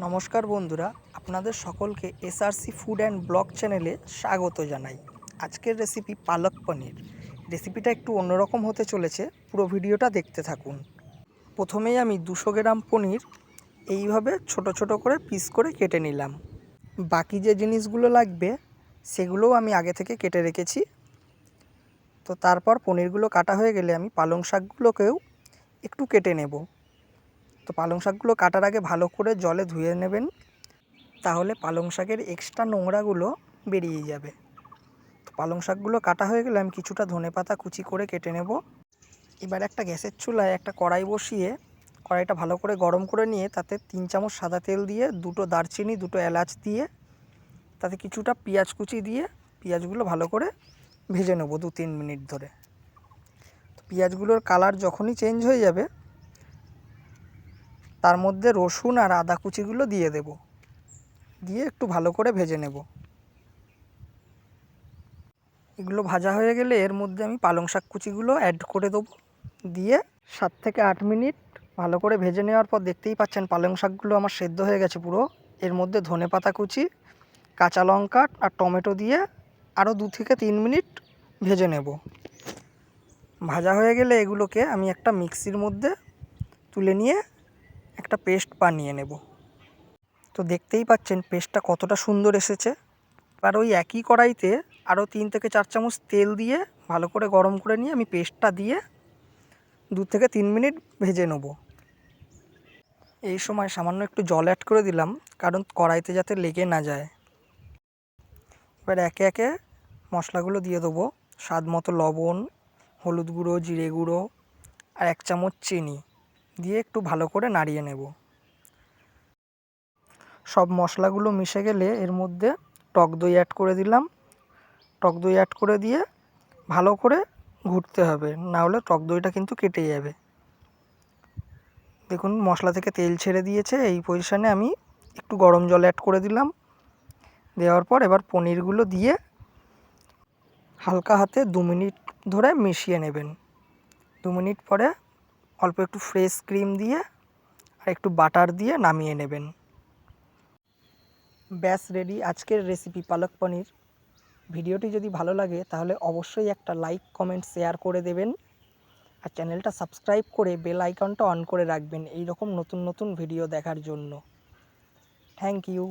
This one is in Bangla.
নমস্কার বন্ধুরা, আপনাদের সকলকে এসআরসি ফুড অ্যান্ড ব্লগ চ্যানেলে স্বাগত জানাই। আজকের রেসিপি পালক পনির। রেসিপিটা একটু অন্যরকম হতে চলেছে, পুরো ভিডিওটা দেখতে থাকুন। প্রথমেই আমি 200 গ্রাম পনির এইভাবে ছোট ছোট করে পিস করে কেটে নিলাম। বাকি যে জিনিসগুলো লাগবে সেগুলোও আমি আগে থেকে কেটে রেখেছি। তো তারপর পনিরগুলো কাটা হয়ে গেলে আমি পালং শাকগুলোকেও একটু কেটে নেব। তো পালং শাকগুলো কাটার আগে ভালো করে জলে ধুয়ে নেবেন, তাহলে পালং শাকের এক্সট্রা নোংরাগুলো বেরিয়ে যাবে। তো পালং শাকগুলো কাটা হয়ে গেলে আমি কিছুটা ধনেপাতা কুচি করে কেটে নেব। এবার একটা গ্যাসের চুলায় একটা কড়াই বসিয়ে কড়াইটা ভালো করে গরম করে নিয়ে তাতে 3 চামচ সাদা তেল দিয়ে, 2টো দারচিনি, 2টো এলাচ দিয়ে, তাতে কিছুটা পেঁয়াজ কুচি দিয়ে পেঁয়াজগুলো ভালো করে ভেজে নেব 2-3 মিনিট ধরে। তো পেঁয়াজগুলোর কালার যখনই চেঞ্জ হয়ে যাবে তার মধ্যে রসুন আর আদা কুচিগুলো দিয়ে দেব, দিয়ে একটু ভালো করে ভেজে নেব। এগুলো ভাজা হয়ে গেলে এর মধ্যে আমি পালং শাক কুচিগুলো অ্যাড করে দেবো, দিয়ে 7 থেকে 8 মিনিট ভালো করে ভেজে নেওয়ার পর দেখতেই পাচ্ছেন পালং শাকগুলো আমার সেদ্ধ হয়ে গেছে পুরো। এর মধ্যে ধনেপাতা কুচি, কাঁচা লঙ্কা আর টমেটো দিয়ে আরও 2 থেকে 3 মিনিট ভেজে নেব। ভাজা হয়ে গেলে এগুলোকে আমি একটা মিক্সির মধ্যে তুলে নিয়ে একটা পেস্ট বানিয়ে নেব। তো দেখতেই পাচ্ছেন পেস্টটা কতটা সুন্দর এসেছে। আর ওই একই কড়াইতে আরও 3 থেকে 4 চামচ তেল দিয়ে ভালো করে গরম করে নিয়ে আমি পেস্টটা দিয়ে 2 থেকে 3 মিনিট ভেজে নেব। এই সময় সামান্য একটু জল অ্যাড করে দিলাম, কারণ কড়াইতে যাতে লেগে না যায়। এবার একে একে মশলাগুলো দিয়ে দেবো। স্বাদ মতো লবণ, হলুদ গুঁড়ো, জিরে গুঁড়ো আর 1 চামচ চিনি দিয়ে একটু ভালো করে নাড়িয়ে নেব। সব মশলাগুলো মিশে গেলে এর মধ্যে টক দই অ্যাড করে দিলাম। টক দই অ্যাড করে দিয়ে ভালো করে ঘুটতে হবে, না হলে টক দইটা কিন্তু কেটে যাবে। দেখুন মশলা থেকে তেল ছেড়ে দিয়েছে। এই পজিশানে আমি একটু গরম জল অ্যাড করে দিলাম। দেওয়ার পর এবার পনিরগুলো দিয়ে হালকা হাতে 2 মিনিট ধরে মিশিয়ে নেবেন। 2 মিনিট পরে অল্প একটু ফ্রেশ ক্রিম দিয়ে আর একটু বাটার দিয়ে নামিয়ে নেবেন। ব্যাস রেডি আজকের রেসিপি পালক পনির। ভিডিওটি যদি ভালো লাগে তাহলে অবশ্যই একটা লাইক, কমেন্ট, শেয়ার করে দেবেন আর চ্যানেলটা সাবস্ক্রাইব করে বেল আইকনটা অন করে রাখবেন এই রকম নতুন নতুন ভিডিও দেখার জন্য। Thank you.